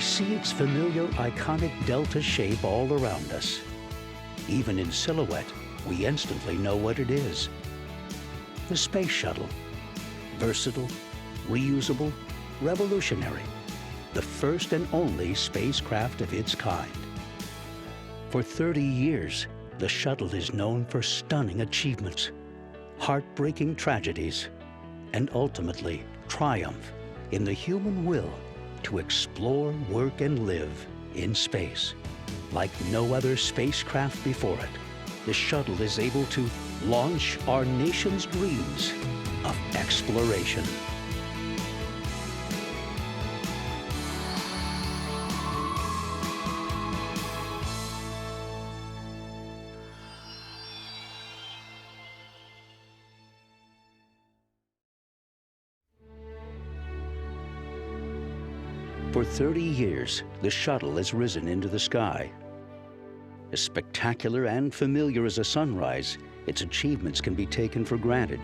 see its familiar, iconic delta shape all around us. Even in silhouette, we instantly know what it is. The Space Shuttle. Versatile, reusable, revolutionary. The first and only spacecraft of its kind. For 30 years, the shuttle is known for stunning achievements, heartbreaking tragedies, and ultimately triumph in the human will to explore, work, and live in space. Like no other spacecraft before it, the shuttle is able to launch our nation's dreams of exploration. For 30 years, the shuttle has risen into the sky. As spectacular and familiar as a sunrise, its achievements can be taken for granted.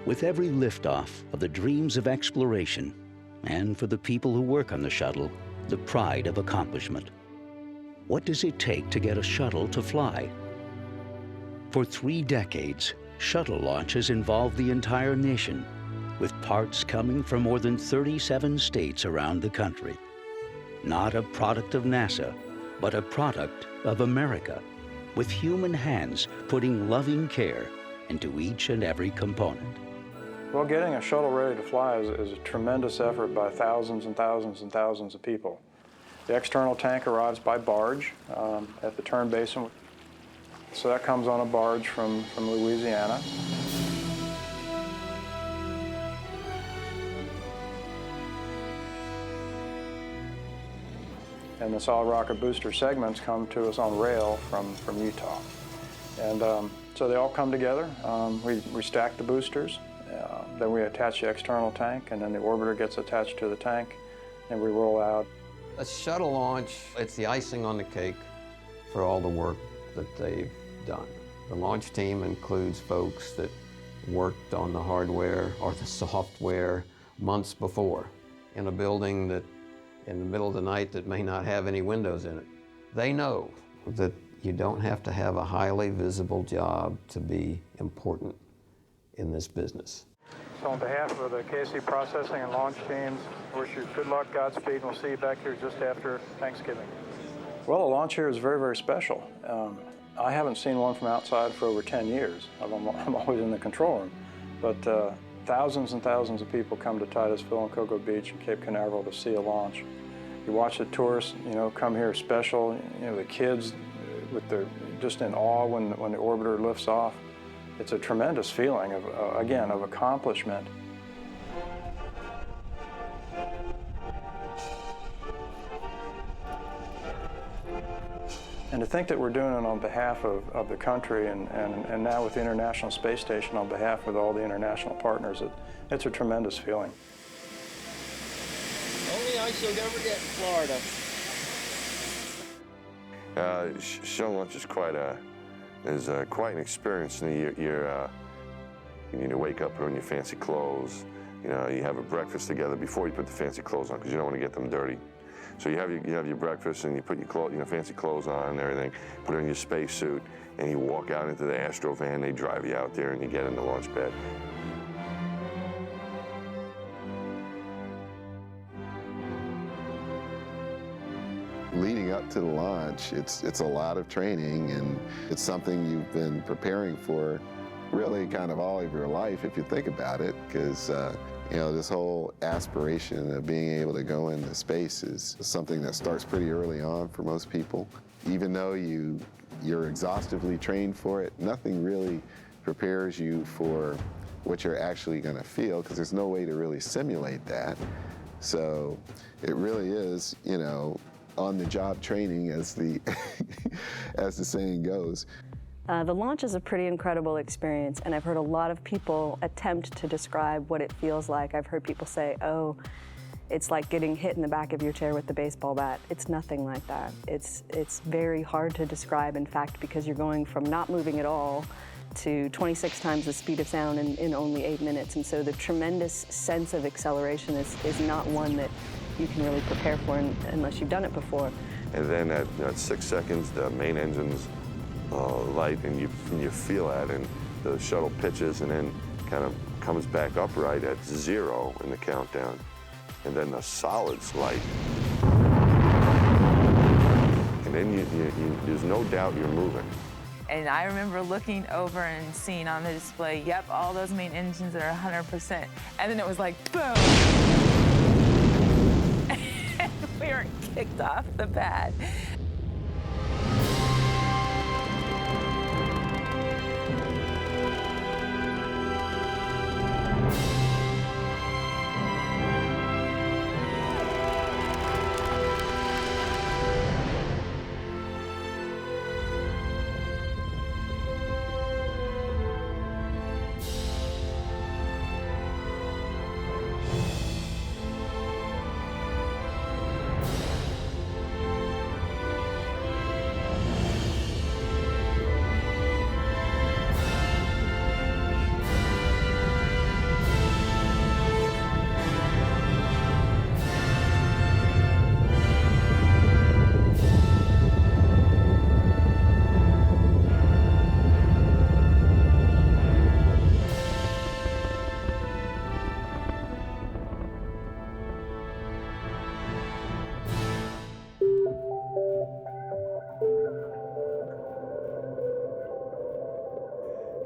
With every liftoff of the dreams of exploration, and for the people who work on the shuttle, the pride of accomplishment. What does it take to get a shuttle to fly? For 3 decades, shuttle launches involved the entire nation, with parts coming from more than 37 states around the country. Not a product of NASA, but a product of America, with human hands putting loving care into each and every component. Well, getting a shuttle ready to fly is a tremendous effort by thousands and thousands and thousands of people. The external tank arrives by barge at the turn basin. So that comes on a barge from Louisiana. And the solid rocket booster segments come to us on rail from Utah. And so they all come together. We stack the boosters, then we attach the external tank, and then the orbiter gets attached to the tank, and we roll out. A shuttle launch, it's the icing on the cake for all the work that they've done. The launch team includes folks that worked on the hardware or the software months before in a building that in the middle of the night that may not have any windows in it. They know that you don't have to have a highly visible job to be important in this business. So on behalf of the KC processing and launch teams, I wish you good luck, Godspeed, and we'll see you back here just after Thanksgiving. Well, the launch here is very, very special. I haven't seen one from outside for over 10 years. I'm always in the control room. But thousands and thousands of people come to Titusville and Cocoa Beach and Cape Canaveral to see a launch. You watch the tourists, come here special. The kids, just in awe when the orbiter lifts off. It's a tremendous feeling of, again, of accomplishment. And to think that we're doing it on behalf of the country and now with the International Space Station on behalf of all the international partners, it's a tremendous feeling. Only ice you'll ever get in Florida. Shuttle launch is quite an experience. You need to wake up, put on your fancy clothes. You have a breakfast together before you put the fancy clothes on because you don't want to get them dirty. So you have your breakfast and you put your fancy clothes on and everything, put on your space suit, and you walk out into the Astro van. They drive you out there and you get in the launch pad. Leading up to the launch, it's a lot of training, and it's something you've been preparing for really kind of all of your life if you think about it, because this whole aspiration of being able to go into space is something that starts pretty early on for most people. Even though you're exhaustively trained for it, nothing really prepares you for what you're actually going to feel, because there's no way to really simulate that. So it really is, on-the-job training, as the as the saying goes. The launch is a pretty incredible experience, and I've heard a lot of people attempt to describe what it feels like. I've heard people say, oh, it's like getting hit in the back of your chair with the baseball bat. It's nothing like that. It's very hard to describe, in fact, because you're going from not moving at all to 26 times the speed of sound in only 8 minutes. And so the tremendous sense of acceleration is not one that you can really prepare for unless you've done it before. And then at 6 seconds, the main engine's light, and you feel that, and the shuttle pitches and then kind of comes back upright at 0 in the countdown. And then the solids light. And then there's no doubt you're moving. And I remember looking over and seeing on the display, yep, all those main engines are 100%. And then it was like, boom. And we were kicked off the pad.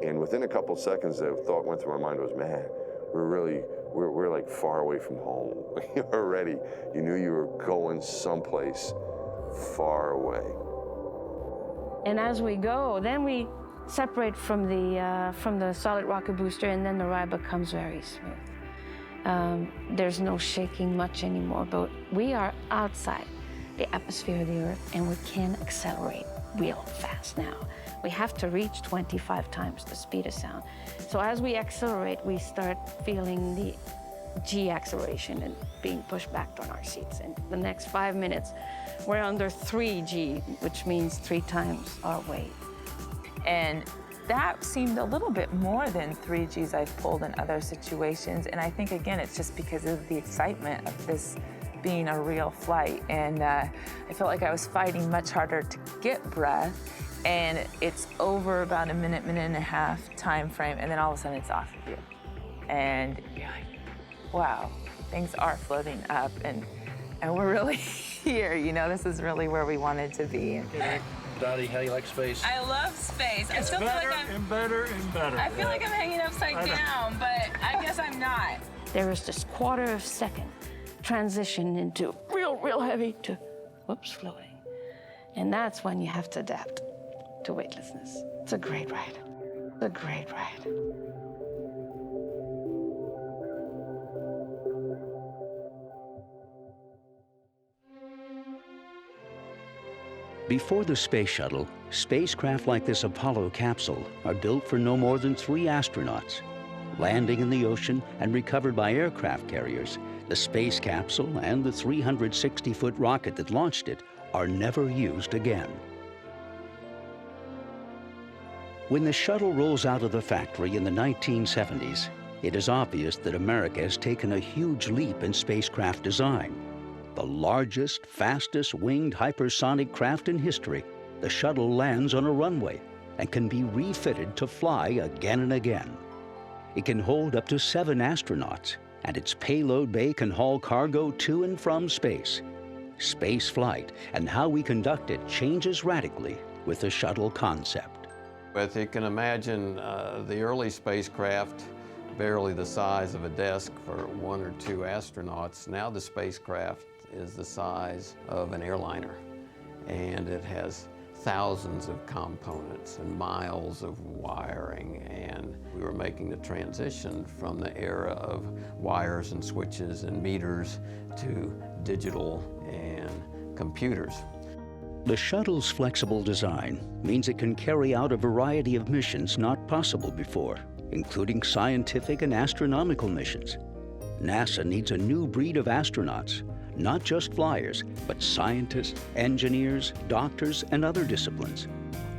And within a couple seconds, the thought went through my mind was, man, we're like far away from home. Already, you knew you were going someplace far away. And as we go, then we separate from the solid rocket booster, and then the ride becomes very smooth. There's no shaking much anymore, but we are outside the atmosphere of the Earth, and we can accelerate real fast now. We have to reach 25 times the speed of sound. So as we accelerate, we start feeling the G acceleration and being pushed back on our seats. And the next 5 minutes, we're under 3G, which means 3 times our weight. And that seemed a little bit more than 3 Gs I've pulled in other situations. And I think, again, it's just because of the excitement of this being a real flight. And I felt like I was fighting much harder to get breath. And it's over about a minute and a half time frame, and then all of a sudden it's off of you. And you're like, wow, things are floating up, and we're really here, you know, this is really where we wanted to be. Dottie, how do you like space? I love space. It's better and better and better. I feel like I'm hanging upside down, but I guess I'm not. There was this quarter of a second transition into real heavy to, whoops, floating. And that's when you have to adapt to weightlessness. It's a great ride. It's a great ride. Before the space shuttle, spacecraft like this Apollo capsule are built for no more than 3 astronauts. Landing in the ocean and recovered by aircraft carriers, the space capsule and the 360-foot rocket that launched it are never used again. When the shuttle rolls out of the factory in the 1970s, it is obvious that America has taken a huge leap in spacecraft design. The largest, fastest winged hypersonic craft in history, the shuttle lands on a runway and can be refitted to fly again and again. It can hold up to 7 astronauts, and its payload bay can haul cargo to and from space. Space flight and how we conduct it changes radically with the shuttle concept. But you can imagine the early spacecraft, barely the size of a desk for 1 or 2 astronauts. Now the spacecraft is the size of an airliner, and it has thousands of components and miles of wiring, and we were making the transition from the era of wires and switches and meters to digital and computers. The shuttle's flexible design means it can carry out a variety of missions not possible before, including scientific and astronomical missions. NASA needs a new breed of astronauts, not just flyers, but scientists, engineers, doctors, and other disciplines.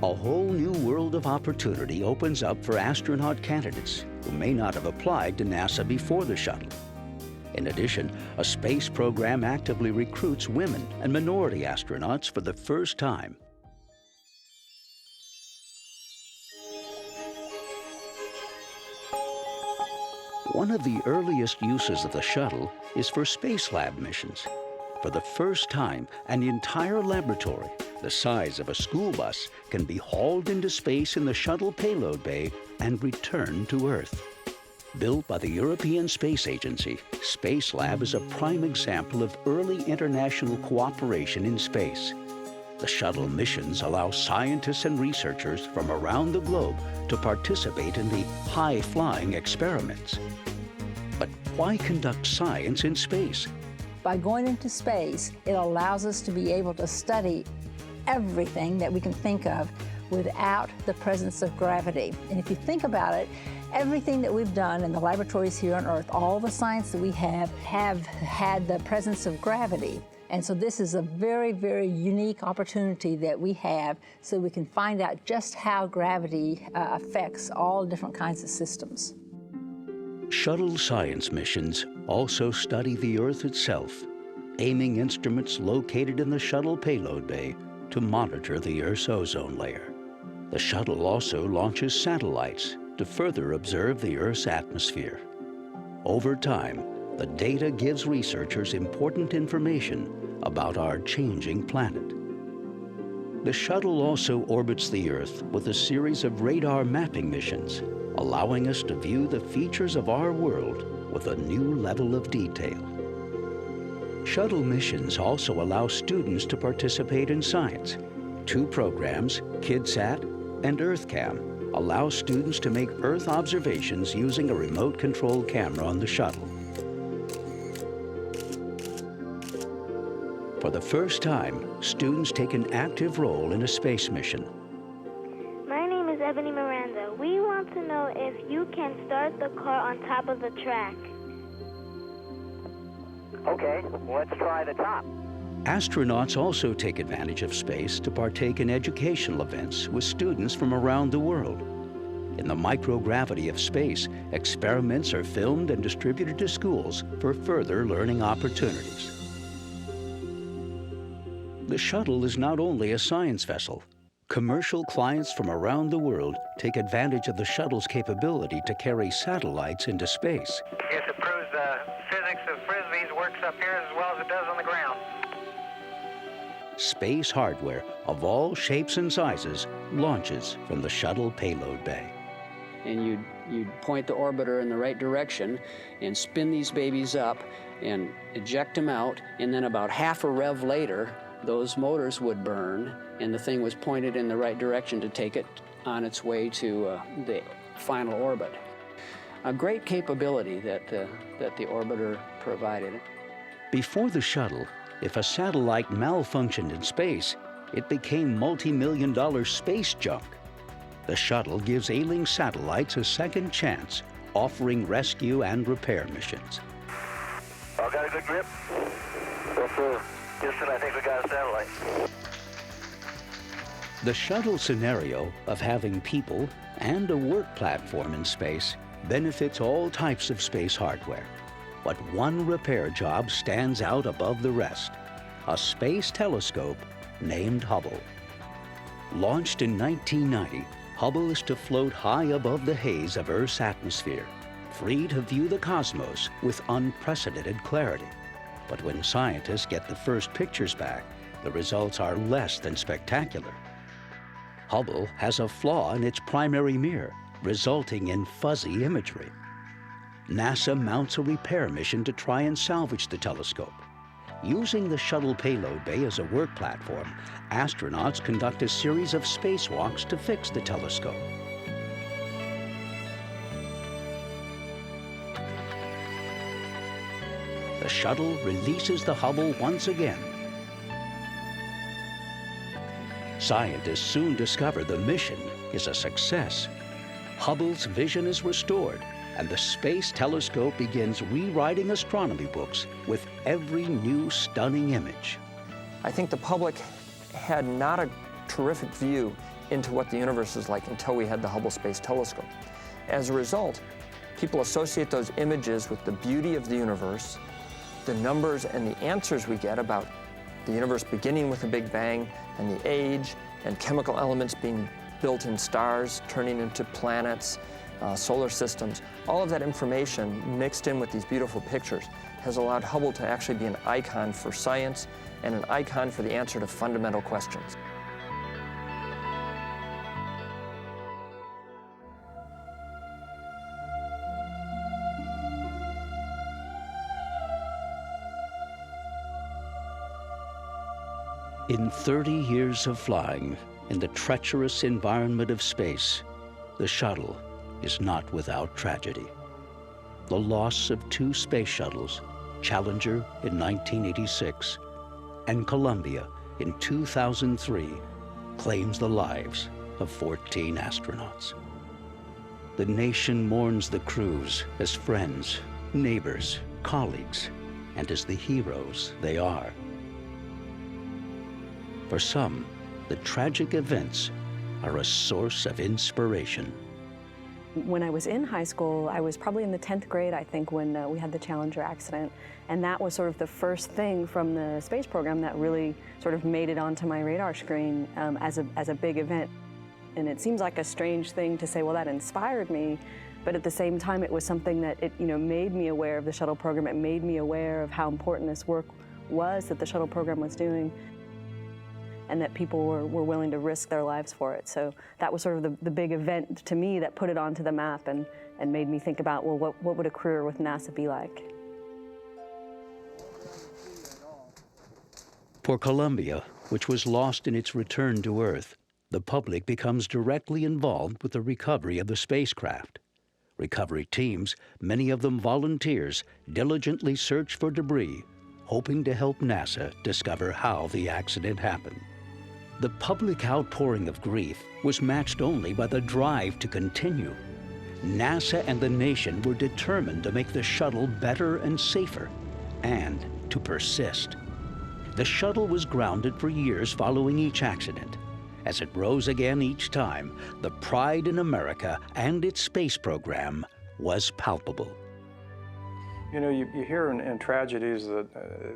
A whole new world of opportunity opens up for astronaut candidates who may not have applied to NASA before the shuttle. In addition, a space program actively recruits women and minority astronauts for the first time. One of the earliest uses of the shuttle is for space lab missions. For the first time, an entire laboratory, the size of a school bus, can be hauled into space in the shuttle payload bay and returned to Earth. Built by the European Space Agency, Space Lab is a prime example of early international cooperation in space. The shuttle missions allow scientists and researchers from around the globe to participate in the high-flying experiments. But why conduct science in space? By going into space, it allows us to be able to study everything that we can think of without the presence of gravity. And if you think about it, everything that we've done in the laboratories here on Earth, all the science that we have had the presence of gravity. And so this is a very, very unique opportunity that we have so we can find out just how gravity affects all different kinds of systems. Shuttle science missions also study the Earth itself, aiming instruments located in the shuttle payload bay to monitor the Earth's ozone layer. The shuttle also launches satellites to further observe the Earth's atmosphere. Over time, the data gives researchers important information about our changing planet. The shuttle also orbits the Earth with a series of radar mapping missions, allowing us to view the features of our world with a new level of detail. Shuttle missions also allow students to participate in science. 2 programs, KidSat and EarthCam, allow students to make Earth observations using a remote-controlled camera on the shuttle. For the first time, students take an active role in a space mission. My name is Ebony Miranda. We want to know if you can start the car on top of the track. Okay, let's try the top. Astronauts also take advantage of space to partake in educational events with students from around the world. In the microgravity of space, experiments are filmed and distributed to schools for further learning opportunities. The shuttle is not only a science vessel. Commercial clients from around the world take advantage of the shuttle's capability to carry satellites into space. Yes, it proves the physics of frisbees works up here as well as it does on the ground. Space hardware of all shapes and sizes launches from the shuttle payload bay. And you'd point the orbiter in the right direction and spin these babies up and eject them out, and then about half a rev later, those motors would burn, and the thing was pointed in the right direction to take it on its way to the final orbit. A great capability that the orbiter provided. Before the shuttle, if a satellite malfunctioned in space, it became multi-million-dollar space junk. The shuttle gives ailing satellites a second chance, offering rescue and repair missions. All got a good grip? Yes, sir. Houston, I think we got a satellite. The shuttle scenario of having people and a work platform in space benefits all types of space hardware. But one repair job stands out above the rest: a space telescope named Hubble. Launched in 1990, Hubble is to float high above the haze of Earth's atmosphere, free to view the cosmos with unprecedented clarity. But when scientists get the first pictures back, the results are less than spectacular. Hubble has a flaw in its primary mirror, resulting in fuzzy imagery. NASA mounts a repair mission to try and salvage the telescope. Using the shuttle payload bay as a work platform, astronauts conduct a series of spacewalks to fix the telescope. The shuttle releases the Hubble once again. Scientists soon discover the mission is a success. Hubble's vision is restored, and the space telescope begins rewriting astronomy books with every new stunning image. I think the public had not a terrific view into what the universe is like until we had the Hubble Space Telescope. As a result, people associate those images with the beauty of the universe the numbers and the answers we get about the universe beginning with a Big Bang and the age and chemical elements being built in stars, turning into planets, solar systems, all of that information mixed in with these beautiful pictures has allowed Hubble to actually be an icon for science and an icon for the answer to fundamental questions. In 30 years of flying in the treacherous environment of space, the shuttle is not without tragedy. The loss of 2 space shuttles, Challenger in 1986 and Columbia in 2003, claims the lives of 14 astronauts. The nation mourns the crews as friends, neighbors, colleagues, and as the heroes they are. For some, the tragic events are a source of inspiration. When I was in high school, I was probably in the 10th grade, I think, when we had the Challenger accident. And that was sort of the first thing from the space program that really sort of made it onto my radar screen as a big event. And it seems like a strange thing to say, well, that inspired me. But at the same time, it was something that it made me aware of the shuttle program. It made me aware of how important this work was that the shuttle program was doing, and that people were willing to risk their lives for it. So that was sort of the big event to me that put it onto the map and made me think about, well, what would a career with NASA be like? For Columbia, which was lost in its return to Earth, the public becomes directly involved with the recovery of the spacecraft. Recovery teams, many of them volunteers, diligently search for debris, hoping to help NASA discover how the accident happened. The public outpouring of grief was matched only by the drive to continue. NASA and the nation were determined to make the shuttle better and safer, and to persist. The shuttle was grounded for years following each accident. As it rose again each time, the pride in America and its space program was palpable. You know, you hear in tragedies that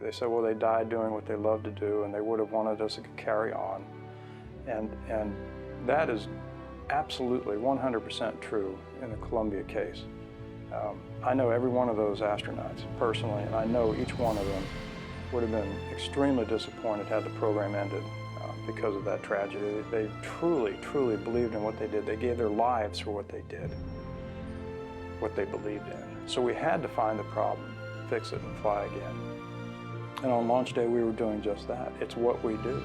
they say, well, they died doing what they loved to do, and they would have wanted us to carry on. And that is absolutely 100% true in the Columbia case. I know every one of those astronauts personally, and I know each one of them would have been extremely disappointed had the program ended because of that tragedy. They truly, truly believed in what they did. They gave their lives for what they did, what they believed in. So we had to find the problem, fix it, and fly again. And on launch day, we were doing just that. It's what we do.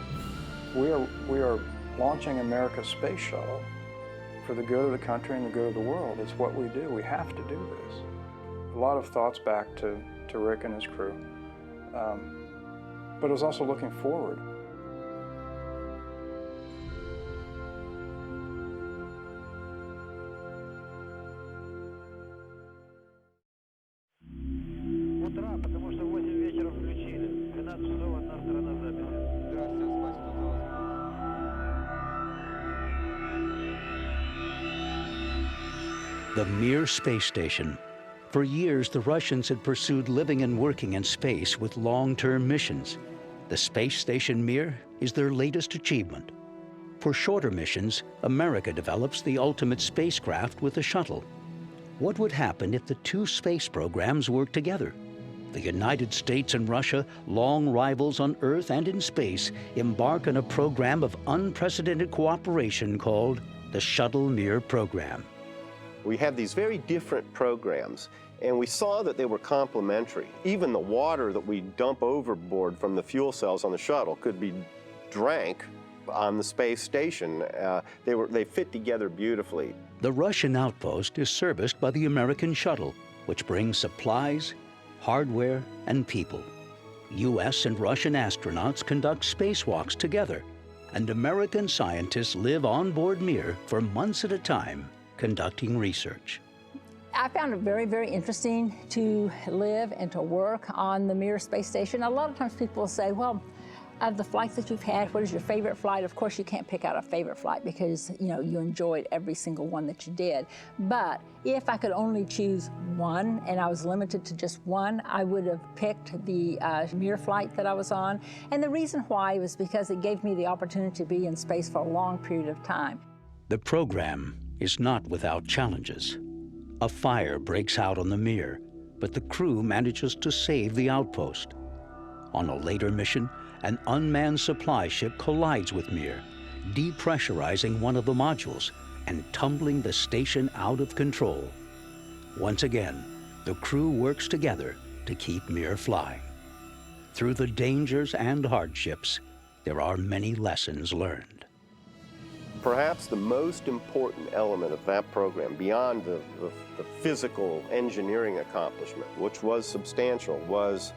We are launching America's space shuttle for the good of the country and the good of the world. It's what we do. We have to do this. A lot of thoughts back to Rick and his crew. But it was also looking forward. The Mir space station. For years, the Russians had pursued living and working in space with long-term missions. The space station Mir is their latest achievement. For shorter missions, America develops the ultimate spacecraft with a shuttle. What would happen if the 2 space programs worked together? The United States and Russia, long rivals on Earth and in space, embark on a program of unprecedented cooperation called the Shuttle Mir Program. We have these very different programs, and we saw that they were complementary. Even the water that we dump overboard from the fuel cells on the shuttle could be drank on the space station. They fit together beautifully. The Russian outpost is serviced by the American shuttle, which brings supplies, hardware, and people. U.S. and Russian astronauts conduct spacewalks together, and American scientists live on board Mir for months at a time, conducting research. I found it very, very interesting to live and to work on the Mir space station. A lot of times people say, well, Of the flights that you've had, what is your favorite flight? Of course, you can't pick out a favorite flight because, you know, you enjoyed every single one that you did. But if I could only choose one and I was limited to just one, I would have picked the Mir flight that I was on. And the reason why was because it gave me the opportunity to be in space for a long period of time. The program is not without challenges. A fire breaks out on the Mir, but the crew manages to save the outpost. On a later mission, an unmanned supply ship collides with Mir, depressurizing one of the modules and tumbling the station out of control. Once again, the crew works together to keep Mir flying. Through the dangers and hardships, there are many lessons learned. Perhaps the most important element of that program, beyond the physical engineering accomplishment, which was substantial, was,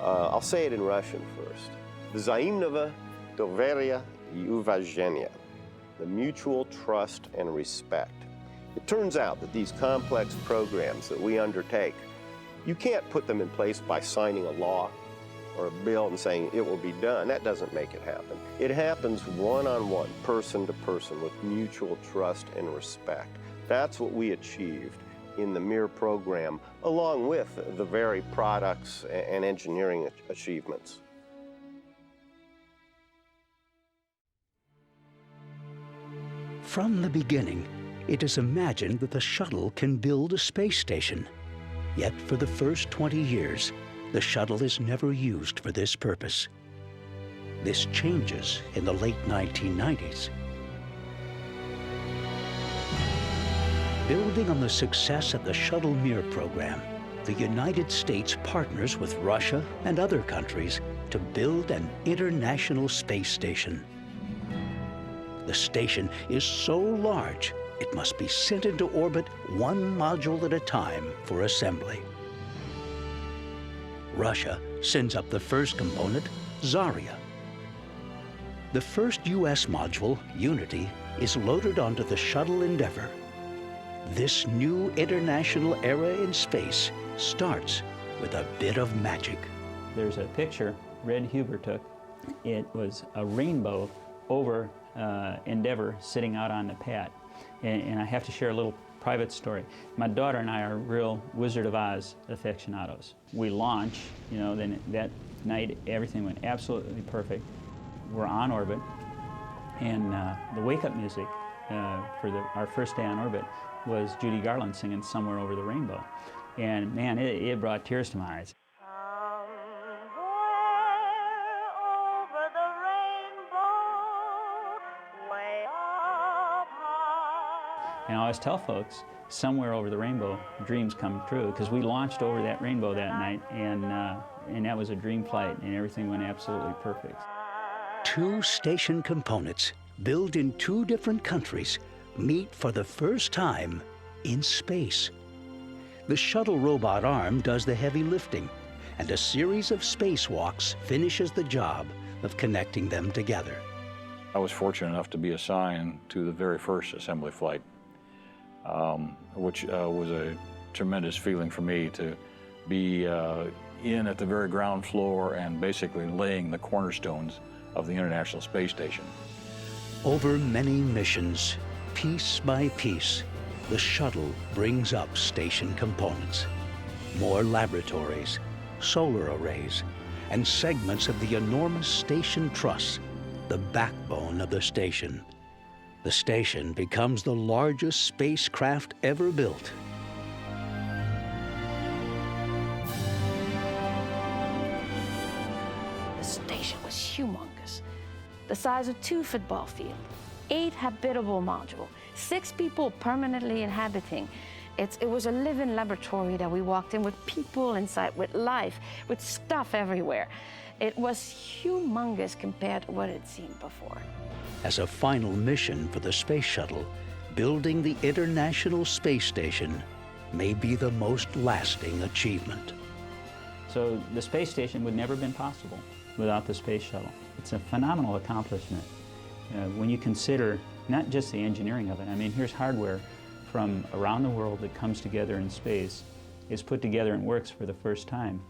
I'll say it in Russian first, Взаимного доверия и уважения, the mutual trust and respect. It turns out that these complex programs that we undertake, you can't put them in place by signing a law or a bill and saying it will be done. That doesn't make it happen. It happens one-on-one, person to person, with mutual trust and respect. That's what we achieved in the Mir program, along with the very products and engineering achievements. From the beginning, it is imagined that the shuttle can build a space station. Yet for the first 20 years, the shuttle is never used for this purpose. This changes in the late 1990s. Building on the success of the Shuttle Mir program, the United States partners with Russia and other countries to build an international space station. The station is so large, it must be sent into orbit one module at a time for assembly. Russia sends up the first component, Zarya. The first U.S. module, Unity, is loaded onto the Shuttle Endeavour. This new international era in space starts with a bit of magic. There's a picture Red Huber took. It was a rainbow over Endeavour sitting out on the pad. And I have to share a little private story. My daughter and I are real Wizard of Oz aficionados. We launch, you know, then that night everything went absolutely perfect. We're on orbit, and the wake-up music for our first day on orbit was Judy Garland singing Somewhere Over the Rainbow. And man, it brought tears to my eyes. And I always tell folks, somewhere over the rainbow, dreams come true, because we launched over that rainbow that night, and that was a dream flight, and everything went absolutely perfect. Two station components, built in two different countries, meet for the first time in space. The shuttle robot arm does the heavy lifting, and a series of spacewalks finishes the job of connecting them together. I was fortunate enough to be assigned to the very first assembly flight, which was a tremendous feeling for me to be in at the very ground floor and basically laying the cornerstones of the International Space Station. Over many missions, piece by piece, the shuttle brings up station components. More laboratories, solar arrays, and segments of the enormous station truss, the backbone of the station. The station becomes the largest spacecraft ever built. The station was humongous, the size of 2 football fields, 8 habitable modules, 6 people permanently inhabiting. It was a living laboratory that we walked in with people inside, with life, with stuff everywhere. It was humongous compared to what I'd seen before. As a final mission for the space shuttle, building the International Space Station may be the most lasting achievement. So the space station would never have been possible without the space shuttle. It's a phenomenal accomplishment when you consider not just the engineering of it. I mean, here's hardware from around the world that comes together in space, is put together and works for the first time.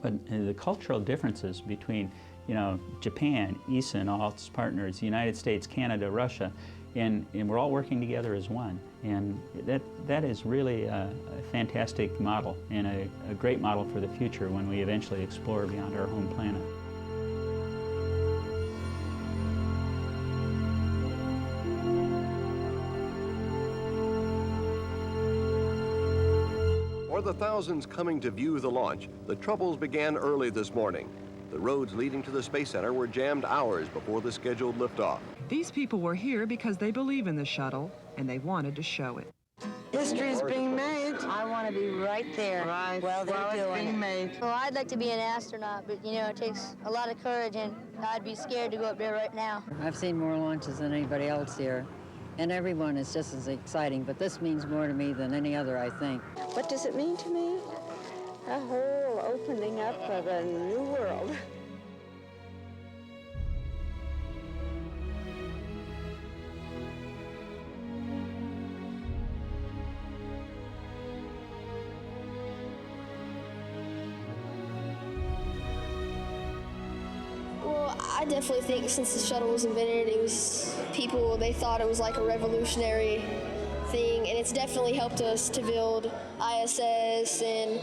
But the cultural differences between you know, Japan, ESA and all its partners, the United States, Canada, Russia, and we're all working together as one. And that is really a fantastic model and a great model for the future when we eventually explore beyond our home planet. For the thousands coming to view the launch, the troubles began early this morning. The roads leading to the Space Center were jammed hours before the scheduled liftoff. These people were here because they believe in the shuttle, and they wanted to show it. History's being made. I want to be right there. Right. Well, it's being made. Well, I'd like to be an astronaut, but you know, it takes a lot of courage, and I'd be scared to go up there right now. I've seen more launches than anybody else here, and everyone is just as exciting, but this means more to me than any other, I think. What does it mean to me? A whole opening up of a new world. Well, I definitely think since the shuttle was invented, it was people, they thought it was like a revolutionary thing, and it's definitely helped us to build ISS, and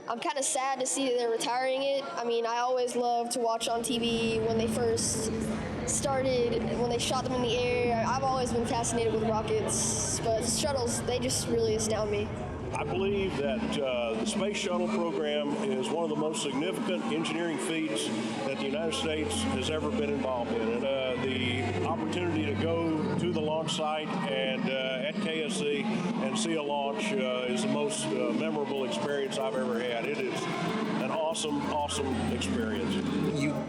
I'm kind of sad to see that they're retiring it. I mean, I always loved to watch on TV when they first started, when they shot them in the air. I've always been fascinated with rockets, but shuttles, they just really astound me. I believe that the Space Shuttle program is one of the most significant engineering feats that the United States has ever been involved in. And the opportunity to go to the launch site and at KSC and see a launch is the most memorable experience I've ever had. It is an awesome, awesome experience.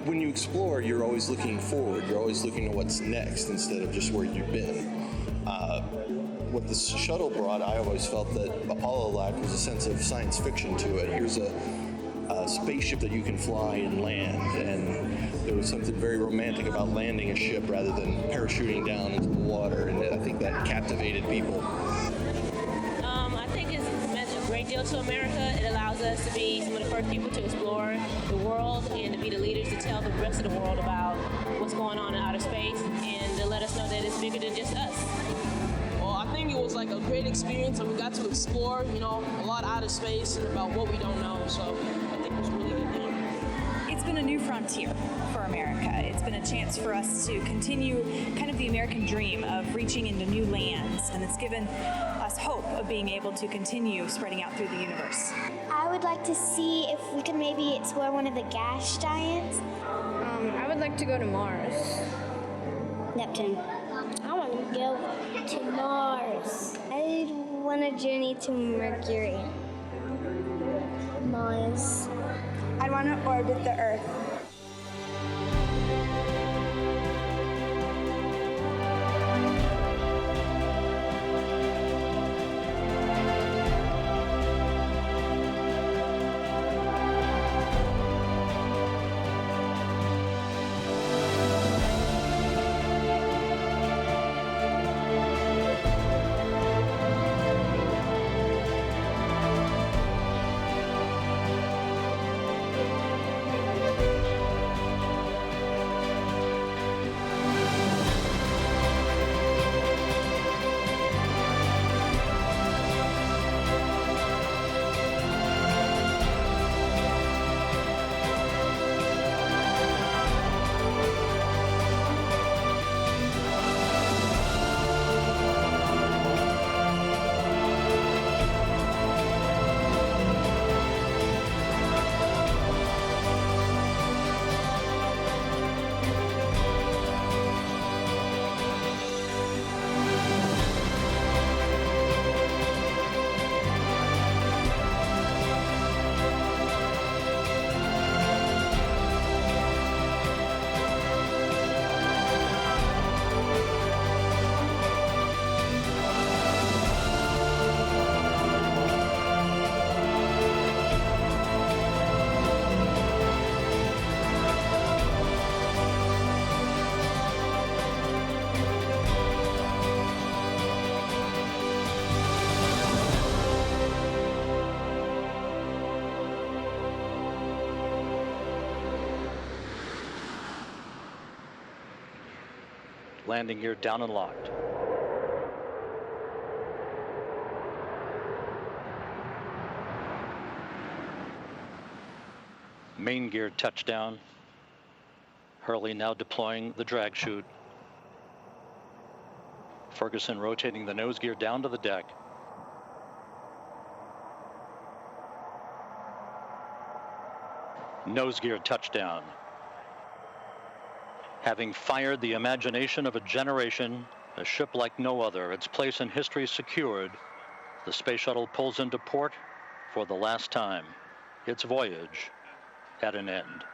When you explore, you're always looking forward. You're always looking at what's next instead of just where you've been. What the shuttle brought, I always felt that Apollo lacked was a sense of science fiction to it. Here's a spaceship that you can fly and land, and there was something very romantic about landing a ship rather than parachuting down into the water, and I think that captivated people. I think it's meant a great deal to America. It allows us to be some of the first people to explore the world and to be the leaders to tell the rest of the world about what's going on in outer space and to let us know that it's bigger than just us. I think it was like a great experience, and we got to explore, you know, a lot out of space and about what we don't know. So I think it was really good thing. It's been a new frontier for America. It's been a chance for us to continue kind of the American dream of reaching into new lands, and it's given us hope of being able to continue spreading out through the universe. I would like to see if we could maybe explore one of the gas giants. I would like to go to Mars. Neptune. I want to go to Mars. I want to journey to Mercury. Mars. I want to orbit the Earth. Landing gear down and locked. Main gear touchdown. Hurley now deploying the drag chute. Ferguson rotating the nose gear down to the deck. Nose gear touchdown. Having fired the imagination of a generation, a ship like no other, its place in history secured, the Space Shuttle pulls into port for the last time. Its voyage at an end.